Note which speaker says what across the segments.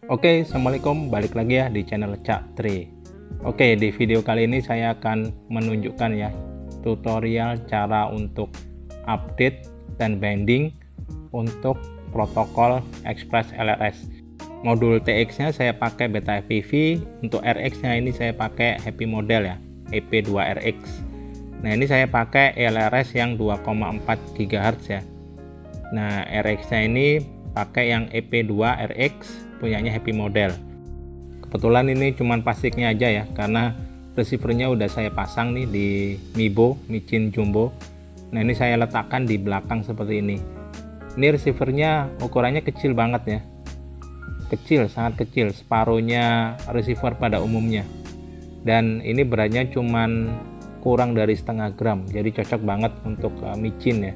Speaker 1: Oke, assalamualaikum, balik lagi ya di channel Cak Tri. Oke, di video kali ini saya akan menunjukkan ya tutorial cara untuk update dan binding untuk protokol Express LRS. Modul TX nya saya pakai Beta FPV, untuk RX nya ini saya pakai Happy Model ya, EP2RX. Nah, ini saya pakai LRS yang 2,4 GHz ya. Nah, RX nya ini pakai yang EP2RX punyanya Happy Model. Kebetulan ini cuman plastiknya aja ya, karena receivernya udah saya pasang nih di Mibo Micin Jumbo. Nah, ini saya letakkan di belakang seperti ini. Ini receivernya ukurannya kecil banget ya, kecil, sangat kecil, separuhnya receiver pada umumnya. Dan ini beratnya cuman kurang dari setengah gram, jadi cocok banget untuk micin ya.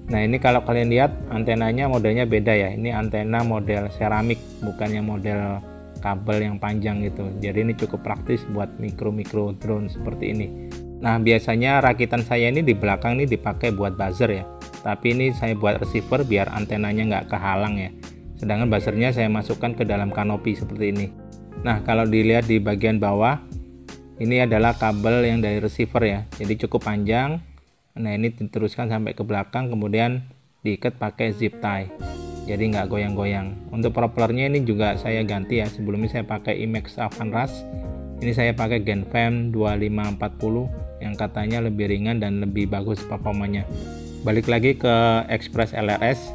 Speaker 1: Nah, ini kalau kalian lihat antenanya modelnya beda ya. Ini antena model seramik, bukannya model kabel yang panjang gitu. Jadi ini cukup praktis buat mikro drone seperti ini. Nah, biasanya rakitan saya ini di belakang ini dipakai buat buzzer ya. Tapi ini saya buat receiver biar antenanya nggak kehalang ya. Sedangkan buzzernya saya masukkan ke dalam kanopi seperti ini. Nah, kalau dilihat di bagian bawah, ini adalah kabel yang dari receiver ya. Jadi cukup panjang. Nah, ini diteruskan sampai ke belakang, kemudian diikat pakai zip tie, jadi nggak goyang-goyang. Untuk propellernya ini juga saya ganti ya. Sebelumnya saya pakai IMAX Avanras, ini saya pakai Genfam 2540 yang katanya lebih ringan dan lebih bagus performanya. Balik lagi ke Express LRS,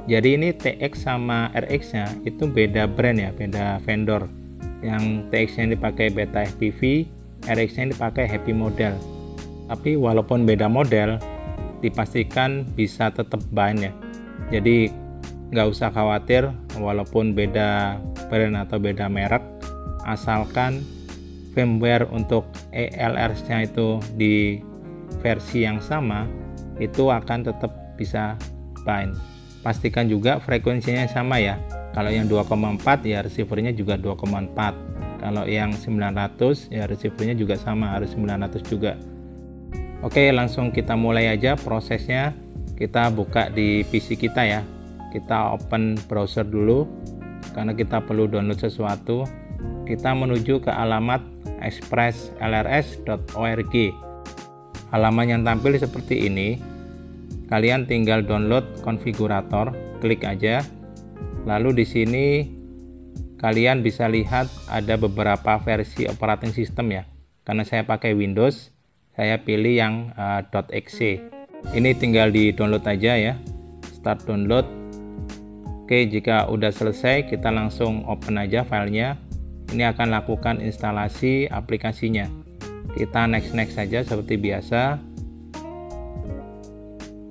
Speaker 1: jadi ini TX sama RX nya itu beda brand ya, beda vendor. Yang TX nya dipakai Beta FPV, RX nya dipakai Happy Model. Tapi walaupun beda model, dipastikan bisa tetap bind ya. Jadi nggak usah khawatir walaupun beda brand atau beda merek, asalkan firmware untuk ELRS nya itu di versi yang sama, itu akan tetap bisa bind. Pastikan juga frekuensinya sama ya. Kalau yang 2,4 ya receivernya juga 2,4. Kalau yang 900 ya receivernya juga sama, harus 900 juga. Oke, langsung kita mulai aja prosesnya. Kita buka di PC kita ya. Kita open browser dulu karena kita perlu download sesuatu. Kita menuju ke alamat expresslrs.org. Halaman yang tampil seperti ini. Kalian tinggal download konfigurator, klik aja. Lalu di sini kalian bisa lihat ada beberapa versi operating system ya. Karena saya pakai Windows, saya pilih yang .exe. Ini tinggal di download aja ya, start download. Oke, jika udah selesai kita langsung open aja filenya. Ini akan lakukan instalasi aplikasinya. Kita next saja seperti biasa.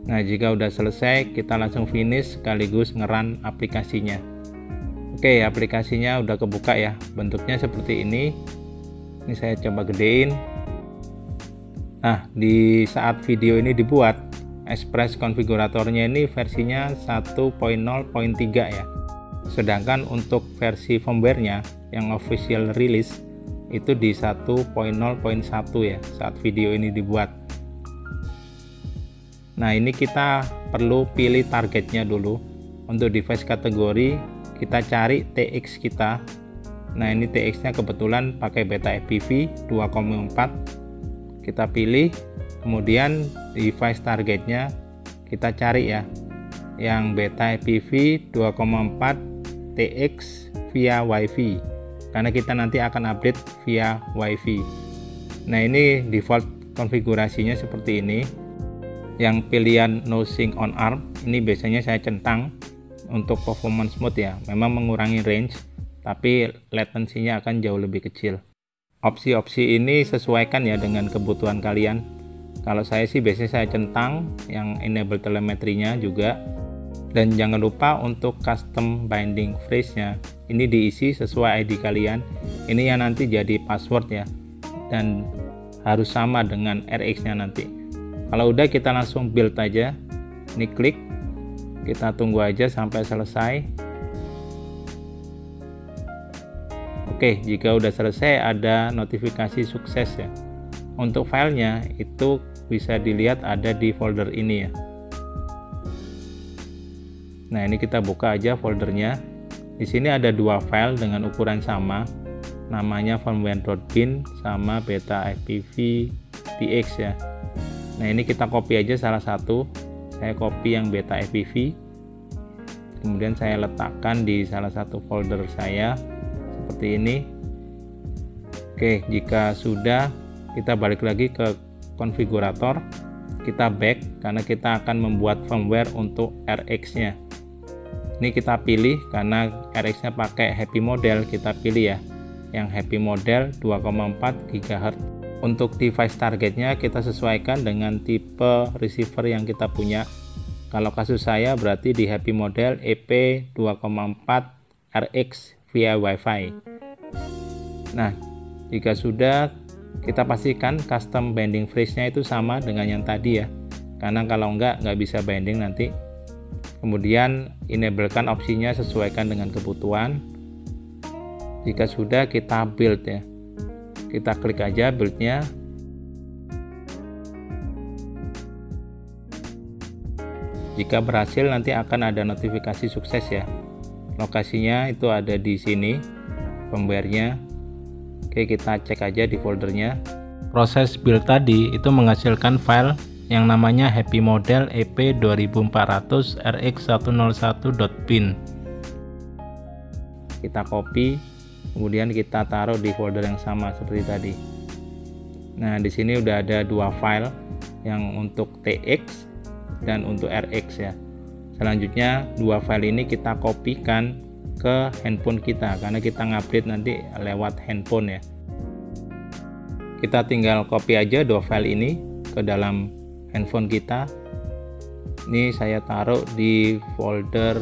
Speaker 1: Nah, jika udah selesai kita langsung finish sekaligus ngeran aplikasinya. Oke, aplikasinya udah kebuka ya, bentuknya seperti ini. Ini saya coba gedein. Nah, di saat video ini dibuat, Express konfiguratornya ini versinya 1.0.3 ya. Sedangkan untuk versi firmware-nya yang official release itu di 1.0.1 ya saat video ini dibuat. Nah, ini kita perlu pilih targetnya dulu. Untuk device kategori kita cari TX kita. Nah, ini TX-nya kebetulan pakai Beta FPV 2,4. Kita pilih, kemudian device targetnya kita cari ya yang Beta FPV 2,4 TX via WiFi, karena kita nanti akan update via WiFi. Nah, ini default konfigurasinya seperti ini. Yang pilihan no sync on arm ini biasanya saya centang untuk performance mode ya, memang mengurangi range tapi latensinya akan jauh lebih kecil. Opsi-opsi ini sesuaikan ya dengan kebutuhan kalian. Kalau saya sih biasanya saya centang yang enable telemetrinya juga. Dan jangan lupa untuk custom binding phrase-nya ini diisi sesuai ID kalian. Ini yang nanti jadi password ya. Dan harus sama dengan RX-nya nanti. Kalau udah kita langsung build aja. Ini klik. Kita tunggu aja sampai selesai. Oke, jika udah selesai ada notifikasi sukses ya. Untuk filenya itu bisa dilihat ada di folder ini ya. Nah, ini kita buka aja foldernya. Di sini ada dua file dengan ukuran sama, namanya firmware.bin sama beta FPV TX ya. Nah, ini kita copy aja salah satu. Saya copy yang beta FPV, kemudian saya letakkan di salah satu folder saya seperti ini. Oke, jika sudah, kita balik lagi ke konfigurator, kita back karena kita akan membuat firmware untuk RX nya. Ini kita pilih karena RX nya pakai happy model, kita pilih ya yang happy model 2,4 GHz. Untuk device targetnya kita sesuaikan dengan tipe receiver yang kita punya. Kalau kasus saya berarti di happy model EP 2,4 RX via WiFi. Nah, jika sudah, kita pastikan custom binding freeze-nya itu sama dengan yang tadi ya, karena kalau nggak bisa binding nanti. Kemudian enablekan opsinya sesuaikan dengan kebutuhan. Jika sudah, kita build ya, kita klik aja build-nya. Jika berhasil nanti akan ada notifikasi sukses ya. Lokasinya itu ada di sini, firmware-nya. Oke, kita cek aja di foldernya. Proses build tadi itu menghasilkan file yang namanya happy model EP2400 RX101.bin. Kita copy, kemudian kita taruh di folder yang sama seperti tadi. Nah, di sini udah ada dua file, yang untuk TX dan untuk RX ya. Selanjutnya dua file ini kita kopikan ke handphone kita karena kita ngupdate nanti lewat handphone ya. Kita tinggal copy aja dua file ini ke dalam handphone kita. Ini saya taruh di folder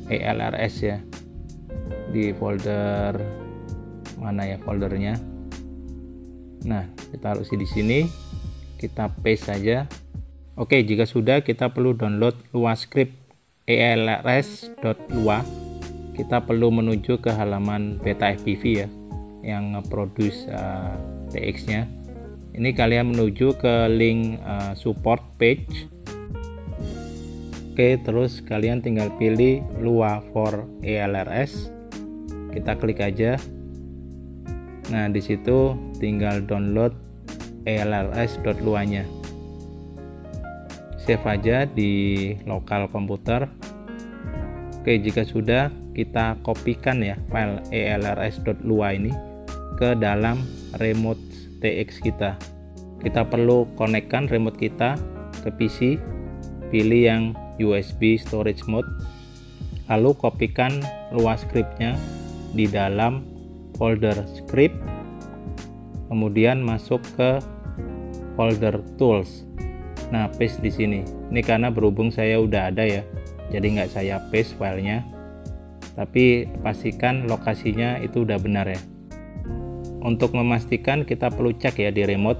Speaker 1: ELRS ya, di folder mana ya foldernya. Nah, kita taruh di sini, kita paste saja. Oke, jika sudah, kita perlu download Lua script elrs.lua. Kita perlu menuju ke halaman beta FPV ya, yang nge-produce TX nya. Ini kalian menuju ke link support page. Oke, terus kalian tinggal pilih Lua for ELRS. Kita klik aja. Nah, di situ tinggal download elrs.lua-nya. Save aja di lokal komputer. Oke, jika sudah, kita kopikan ya file elrs.lua ini ke dalam remote TX kita. Kita perlu konekkan remote kita ke PC, pilih yang USB storage mode, lalu kopikan Lua script-nya di dalam folder script, kemudian masuk ke folder tools. Nah, paste di sini. Ini karena berhubung saya udah ada ya, jadi nggak saya paste filenya, tapi pastikan lokasinya itu udah benar ya. Untuk memastikan kita perlu cek ya di remote.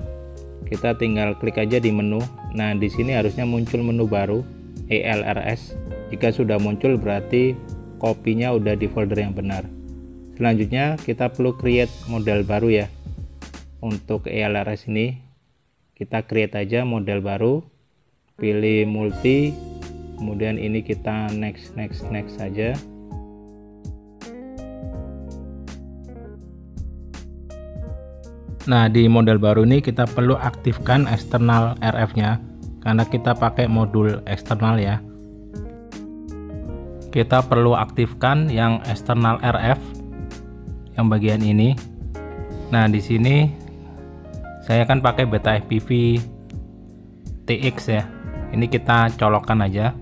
Speaker 1: Kita tinggal klik aja di menu. Nah, di sini harusnya muncul menu baru ELRS. Jika sudah muncul berarti kopinya udah di folder yang benar. Selanjutnya kita perlu create model baru ya. Untuk ELRS ini kita create aja model baru. Pilih multi. Kemudian ini kita next saja. Nah, di model baru ini kita perlu aktifkan eksternal RF-nya karena kita pakai modul eksternal ya. Kita perlu aktifkan yang eksternal RF yang bagian ini. Nah, di sini saya kan pakai beta FPV TX ya. Ini kita colokkan aja.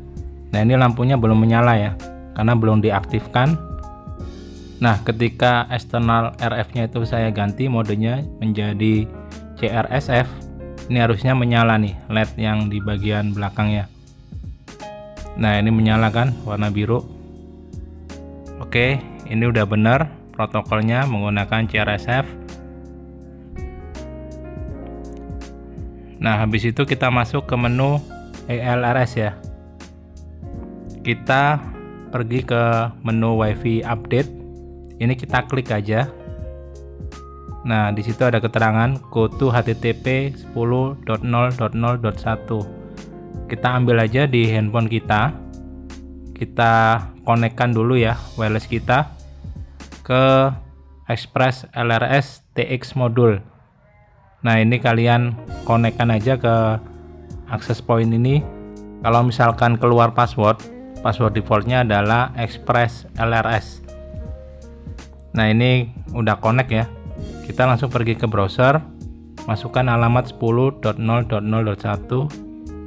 Speaker 1: Nah, ini lampunya belum menyala ya karena belum diaktifkan. Nah, ketika eksternal RF-nya itu saya ganti modenya menjadi CRSF, ini harusnya menyala nih LED yang di bagian belakangnya. Nah, ini menyala kan warna biru. Oke, ini udah benar protokolnya menggunakan CRSF. Nah, habis itu kita masuk ke menu ELRS ya. Kita pergi ke menu WiFi update. Ini kita klik aja. Nah, di situ ada keterangan go to http 10.0.0.1. Kita ambil aja di handphone kita. kita konekkan dulu ya wireless kita ke Express LRS TX modul. Nah, ini kalian konekkan aja ke access point ini. Kalau misalkan keluar password defaultnya adalah Express LRS. Nah, ini udah connect ya. Kita langsung pergi ke browser, masukkan alamat 10.0.0.1.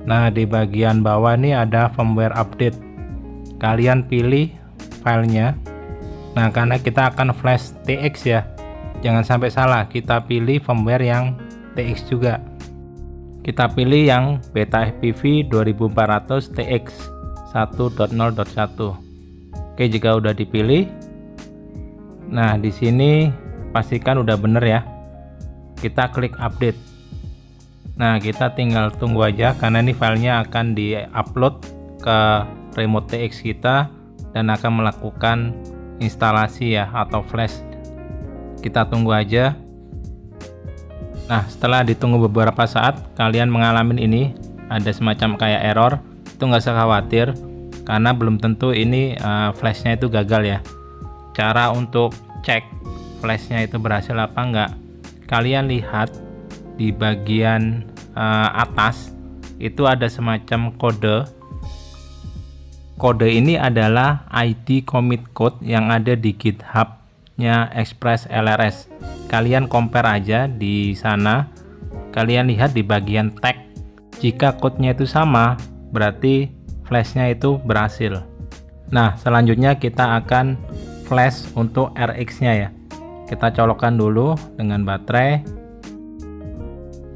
Speaker 1: Nah, di bagian bawah ini ada firmware update. Kalian pilih filenya. Nah, karena kita akan flash TX ya, jangan sampai salah, kita pilih firmware yang TX juga. Kita pilih yang Beta FPV 2400 TX 1.0.1. Oke, jika udah dipilih, nah di sini pastikan udah bener ya. Kita klik update. Nah, kita tinggal tunggu aja karena ini filenya akan di-upload ke remote TX kita dan akan melakukan instalasi ya atau flash. Kita tunggu aja. Nah, setelah ditunggu beberapa saat kalian mengalami ini, ada semacam kayak error, itu nggak usah khawatir karena belum tentu ini flashnya itu gagal ya. Cara untuk cek flashnya itu berhasil apa enggak, kalian lihat di bagian atas itu ada semacam kode. Kode ini adalah ID commit code yang ada di GitHub-nya Express LRS. Kalian compare aja di sana. Kalian lihat di bagian tag. Jika code-nya itu sama, berarti flash-nya itu berhasil. Nah, selanjutnya kita akan flash untuk RX-nya ya. Kita colokkan dulu dengan baterai.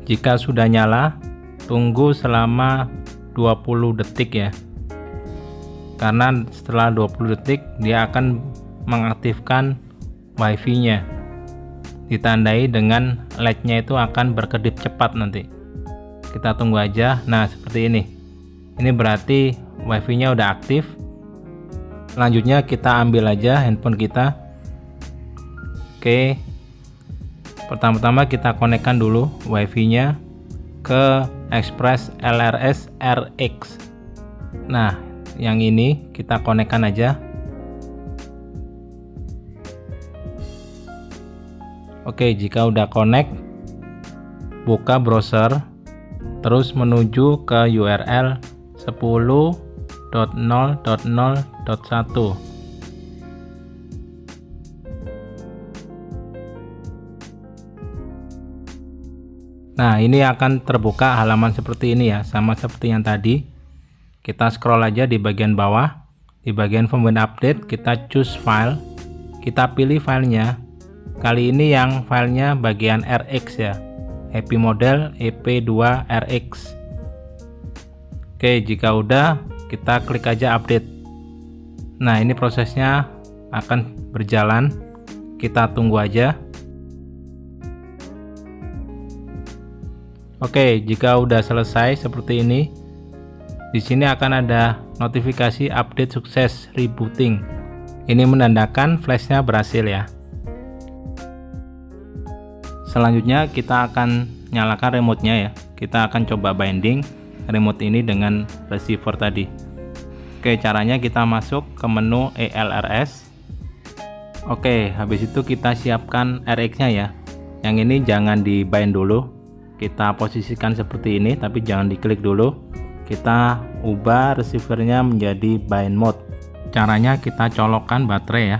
Speaker 1: Jika sudah nyala, tunggu selama 20 detik ya. Karena setelah 20 detik dia akan mengaktifkan WiFi-nya. Ditandai dengan LED-nya itu akan berkedip cepat nanti. Kita tunggu aja. Nah, seperti ini. Ini berarti WiFi-nya udah aktif. Selanjutnya kita ambil aja handphone kita. Oke. Pertama-tama kita konekkan dulu WiFi-nya ke Express LRS RX. Nah, yang ini kita konekkan aja. Oke, jika udah connect, buka browser, terus menuju ke URL 10.0.0.1. Nah, ini akan terbuka halaman seperti ini ya, sama seperti yang tadi. Kita scroll aja di bagian bawah, di bagian firmware update kita choose file, kita pilih filenya. Kali ini yang filenya bagian RX ya, Happy Model EP2 RX. Oke, jika udah kita klik aja update. Nah, ini prosesnya akan berjalan, kita tunggu aja. Oke, jika udah selesai seperti ini, di sini akan ada notifikasi update sukses rebooting. Ini menandakan flashnya berhasil ya. Selanjutnya kita akan nyalakan remote-nya ya. Kita akan coba binding remote ini dengan receiver tadi. Oke, caranya kita masuk ke menu ELRS. Oke, habis itu kita siapkan RX-nya ya. Yang ini jangan di bind dulu. Kita posisikan seperti ini, tapi jangan diklik dulu. Kita ubah receivernya menjadi bind mode. Caranya kita colokkan baterai ya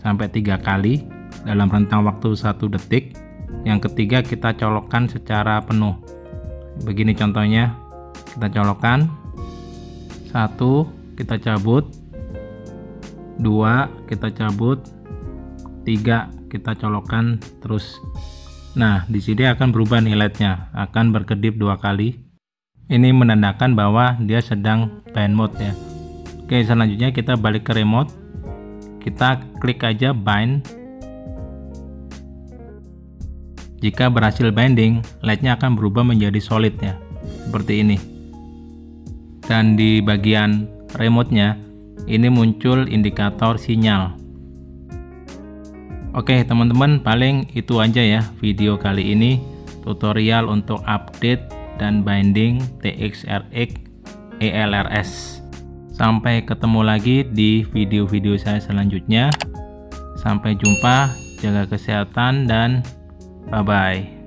Speaker 1: sampai 3 kali dalam rentang waktu 1 detik. Yang ketiga kita colokkan secara penuh. Begini contohnya, kita colokkan 1, kita cabut 2, kita cabut 3, kita colokkan terus. Nah, di sini akan berubah nih LED-nya, akan berkedip 2 kali. Ini menandakan bahwa dia sedang bind mode ya. Oke, selanjutnya kita balik ke remote. Kita klik aja bind. Jika berhasil binding, LED-nya akan berubah menjadi solid ya, seperti ini. Dan di bagian remote-nya, ini muncul indikator sinyal. Oke teman-teman, paling itu aja ya video kali ini, tutorial untuk update dan binding TX RX ELRS. Sampai ketemu lagi di video-video saya selanjutnya. Sampai jumpa, jaga kesehatan dan bye-bye.